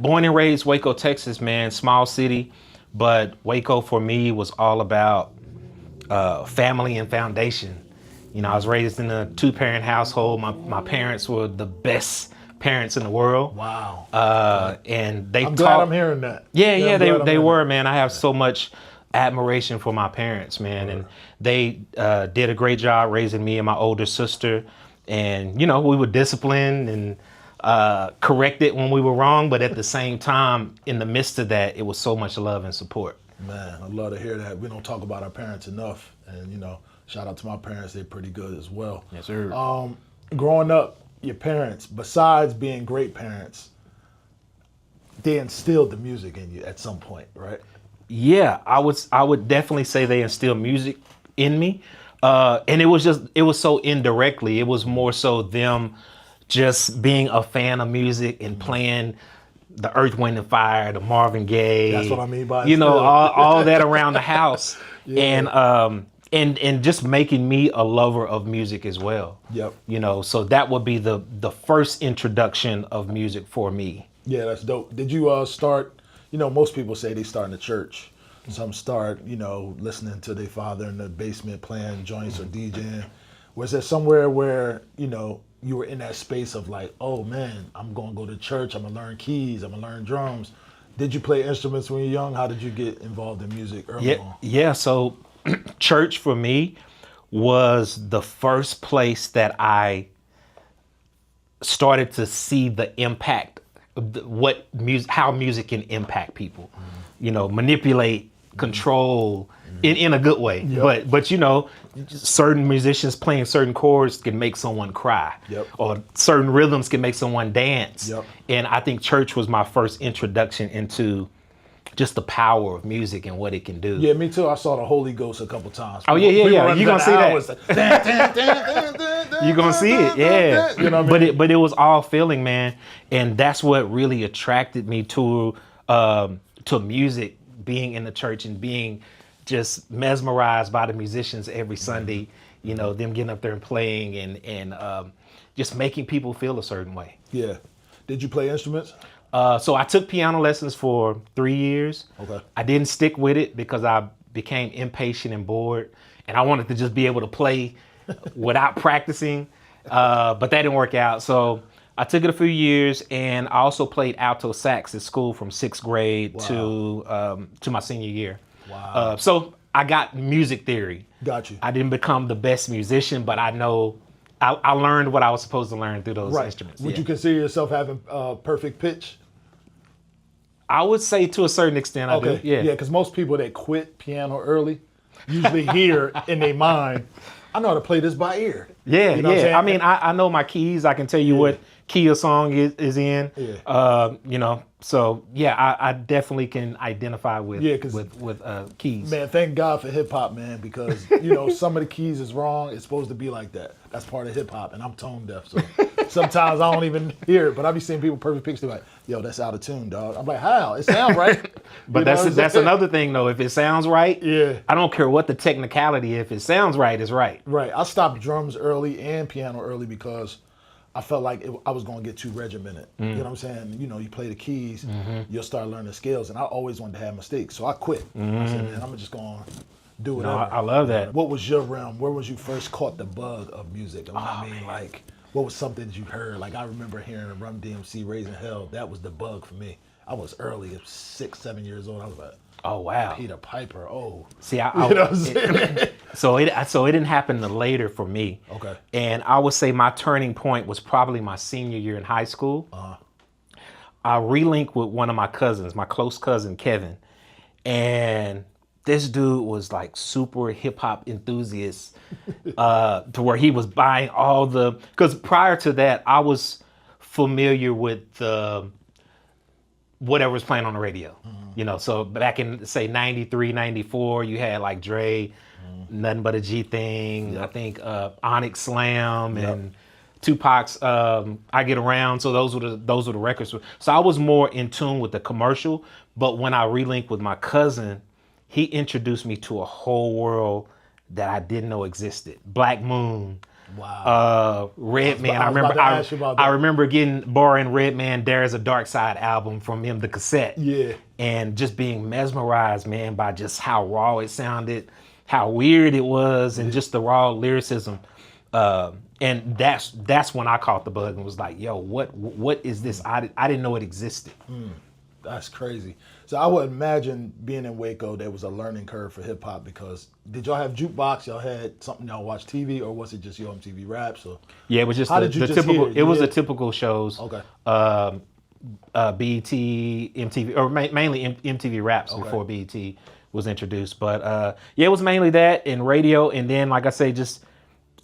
Born and raised Waco, Texas, man, small city, but Waco for me was all about family and foundation. You know, I was raised in a two-parent household. My parents were the best parents in the world. Wow. And they I'm glad I'm hearing that. Yeah, they were, man. I have Yeah. so much admiration for my parents, man. And they did a great job raising me and my older sister. And, you know, we were disciplined and corrected when we were wrong. But at the same time, in the midst of that, it was so much love and support. Man, I'd love to hear that. We don't talk about our parents enough. And, you know, shout out to my parents. They're pretty good as well. Yes, sir. Growing up, your parents, besides being great parents, they instilled the music in you at some point, right? Yeah, I would definitely say they instilled music in me. And it was so indirectly. It was more so them just being a fan of music and playing the Earth, Wind and Fire, the Marvin Gaye. That's what I mean by you know, instill. all that around the house. Yeah. And just making me a lover of music as well. Yep. You know, so that would be the first introduction of music for me. Yeah, that's dope. Did you start, you know, most people say they start in the church. Some start, you know, listening to their father in the basement playing joints or DJing. Was there somewhere where, you know, you were in that space of like, oh man, I'm going to go to church, I'm going to learn keys, I'm going to learn drums. Did you play instruments when you were young? How did you get involved in music early on? Yeah, so church for me was the first place that I started to see the impact of how music can impact people. You know, manipulate, control in a good way. Yep. But you know, certain musicians playing certain chords can make someone cry. Yep. Or certain rhythms can make someone dance. Yep. And I think church was my first introduction into just the power of music and what it can do. Yeah, me too. I saw the Holy Ghost a couple times. Oh, yeah. You gonna see that. that. You gonna see it, yeah. You know what I mean? But it was all feeling, man, and that's what really attracted me to music. Being in the church and being just mesmerized by the musicians every Sunday. You know, them getting up there and playing and just making people feel a certain way. Yeah. Did you play instruments? So I took piano lessons for 3 years. Okay. I didn't stick with it because I became impatient and bored, and I wanted to just be able to play without practicing, but that didn't work out. So I took it a few years, and I also played alto sax at school from 6th grade to my senior year. Wow. So I got music theory. Got you. I didn't become the best musician, but I know I learned what I was supposed to learn through those instruments. Would you consider yourself having perfect pitch? I would say to a certain extent I do. Yeah, because most people that quit piano early usually hear in their mind, I know how to play this by ear. Yeah, You know what I'm saying? I mean, I know my keys. I can tell you what key a song is in. Yeah. You know, so yeah, I definitely can identify with keys. Man, thank God for hip hop, man, because you know some of the keys is wrong. It's supposed to be like that. That's part of hip hop, and I'm tone deaf, so sometimes I don't even hear it. But I be seeing people perfect pitch. They're like, "Yo, that's out of tune, dog." I'm like, "How? It sounds right." But that's another thing, though. If it sounds right, Yeah. I don't care what the technicality. If it sounds right, it's right. Right. I stopped drums early and piano early because I felt like I was going to get too regimented. You know what I'm saying? You know, you play the keys, you'll start learning scales, and I always wanted to have mistakes, so I quit. I said, man, I'm just going to do whatever. No, I love that. What was your realm? Where was you first caught the bug of music? I mean, like, what was something that you heard? Like, I remember hearing Run DMC Raising Hell. That was the bug for me. I was early, 6, 7 years old. I was like, oh wow, Peter Piper. Oh, see, you know what I'm saying? so it didn't happen until later for me. Okay. And I would say my turning point was probably my senior year in high school. I relinked with one of my cousins, my close cousin Kevin, and this dude was like super hip hop enthusiast to where he was buying all because prior to that I was familiar with whatever was playing on the radio. You know, so back in say 93, 94, you had like Dre, Nothing But a G Thing, I think Onyx Slam and Tupac's I Get Around. So those were the records. So I was more in tune with the commercial, but when I relinked with my cousin, he introduced me to a whole world that I didn't know existed. Black Moon, Wow. Redman. I was about to ask you about that. I remember borrowing Redman There's a Dark Side album from him, the cassette. Yeah. And just being mesmerized, man, by just how raw it sounded, how weird it was, and just the raw lyricism. And that's when I caught the bug and was like, yo, what is this? I didn't know it existed. That's crazy. So I would imagine being in Waco, there was a learning curve for hip hop because did y'all have jukebox? Y'all had something y'all watch TV, or was it just your MTV Raps? Or yeah, it was just the typical. It was the typical shows. Okay. BET, MTV, or mainly MTV Raps before BET was introduced. But yeah, it was mainly that and radio, and then like I say, just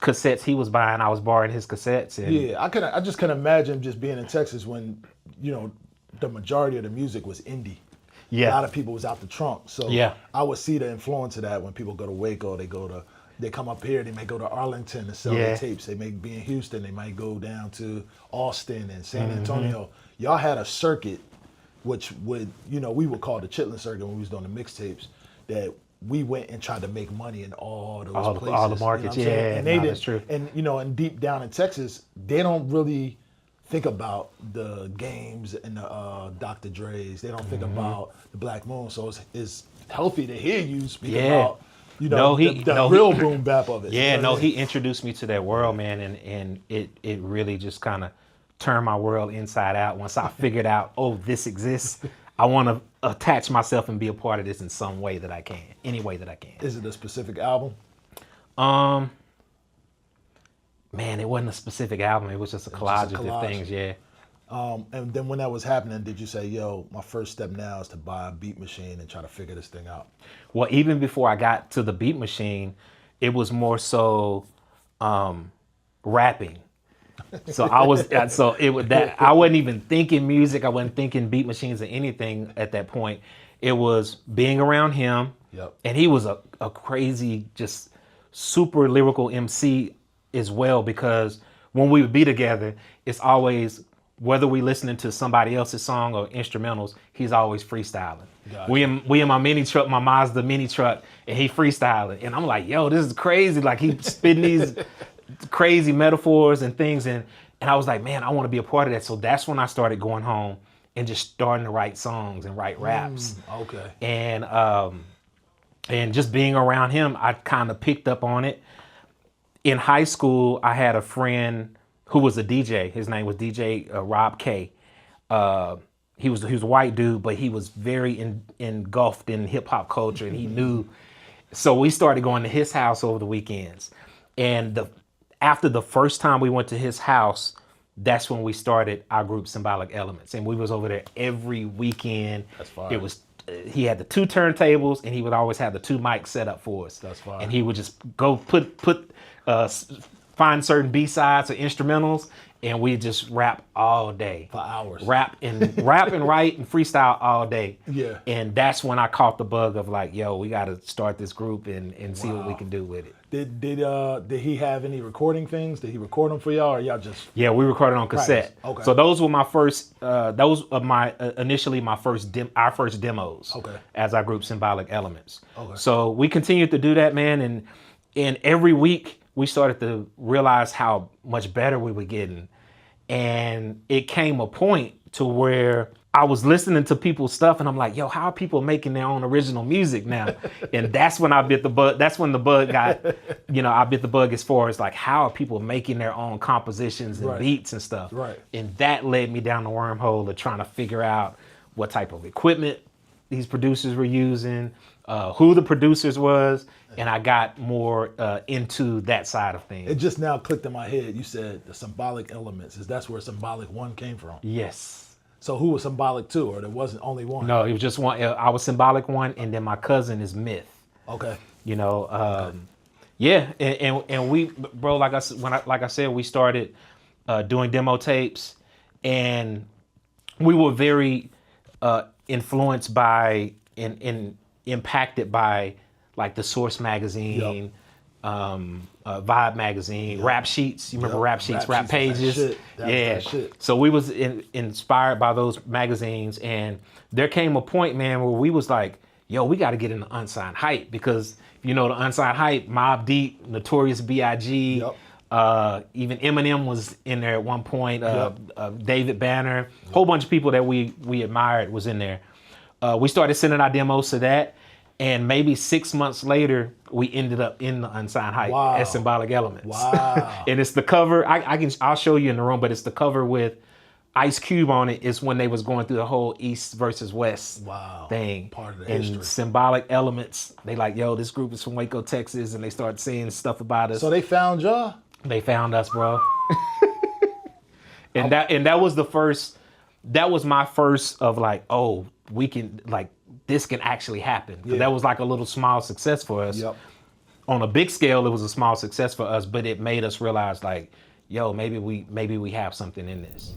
cassettes he was buying. I was borrowing his cassettes. And yeah, I just can imagine just being in Texas when the majority of the music was indie. Yeah. A lot of people was out the trunk. So yeah. I would see the influence of that when people go to Waco, they come up here, they may go to Arlington and sell their tapes. They may be in Houston, they might go down to Austin and San Antonio. Y'all had a circuit, which we would call the Chitlin circuit when we was doing the mixtapes, that we went and tried to make money in all those places. All the markets, and they that's true. And and deep down in Texas, they don't really think about the games and the Dr. Dre's. They don't think about the Black Moon. So it's healthy to hear you speak about the real boom bap of it. Yeah, he introduced me to that world, man, and it really just kind of turned my world inside out. Once I figured out, this exists, I want to attach myself and be a part of this in some way that I can, any way that I can. Is it a specific album? Man, it wasn't a specific album. It was just a collage of things, yeah. And then when that was happening, did you say, yo, my first step now is to buy a beat machine and try to figure this thing out? Well, even before I got to the beat machine, it was more so rapping. So I wasn't even thinking music. I wasn't thinking beat machines or anything at that point. It was being around him. Yep. And he was a crazy, just super lyrical MC as well, because when we would be together, it's always, whether we listening to somebody else's song or instrumentals, he's always freestyling. Gotcha. We in my mini truck, my Mazda mini truck, and he freestyling. And I'm like, yo, this is crazy. Like, he spitting these crazy metaphors and things. And I was like, man, I want to be a part of that. So that's when I started going home and just starting to write songs and write raps. Okay. And just being around him, I kind of picked up on it. In high school, I had a friend who was a DJ. His name was DJ Rob K. He was a white dude, but he was very engulfed in hip hop culture, and he knew. So we started going to his house over the weekends. And after the first time we went to his house, that's when we started our group Symbolic Elements, and we was over there every weekend. That's fine. It was. He had the 2 turntables, and he would always have the 2 mics set up for us. That's fine. And he would just go find certain B-sides or instrumentals, and we just rap all day. For hours. Rap and write and freestyle all day. Yeah. And that's when I caught the bug of like, yo, we got to start this group and see what we can do with it. Did he have any recording things? Did he record them for y'all, or y'all just? Yeah, we recorded on cassette. Practice. Okay. So those were my first. Those are my initially my first our first demos. Okay. As our group Symbolic Elements. Okay. So we continued to do that, man, and every week we started to realize how much better we were getting, and it came a point to where I was listening to people's stuff, and I'm like, yo, how are people making their own original music now? And that's when I bit the bug. That's when the bug got, I bit the bug as far as like, how are people making their own compositions and beats and stuff? Right. And that led me down the wormhole of trying to figure out what type of equipment these producers were using, who the producers was, and I got more into that side of things. It just now clicked in my head. You said the Symbolic Elements. That's where Symbolic 1 came from? Yes. So who was Symbolic 2, or there wasn't only one? No, it was just one. I was Symbolic 1, and then my cousin is Myth. Okay. Yeah, and we, bro, like I said, we started doing demo tapes, and we were very influenced by and impacted by like the Source magazine, Vibe magazine, Rap Sheets. You remember Rap Sheets, Rap Pages? That shit. So we was inspired by those magazines, and there came a point, man, where we was like, yo, we got to get into Unsigned Hype, because the Unsigned Hype, Mobb Deep, Notorious B.I.G., Even Eminem was in there at one point. David Banner, a whole bunch of people that we admired was in there. We started sending our demos to that, and maybe 6 months later, we ended up in the Unsigned Hype at Symbolic Elements. Wow. And it's the cover. I'll show you in the room, but it's the cover with Ice Cube on it. It's when they was going through the whole East versus West thing. Part of the and history. Symbolic Elements. They like, yo, this group is from Waco, Texas, and they started saying stuff about us. So they found y'all? They found us, bro. and that was the first. That was my first of like, oh, we can, like, this can actually happen. Yeah. That was like a little small success for us. Yep. On a big scale, it was a small success for us, but it made us realize, like, yo, maybe we have something in this.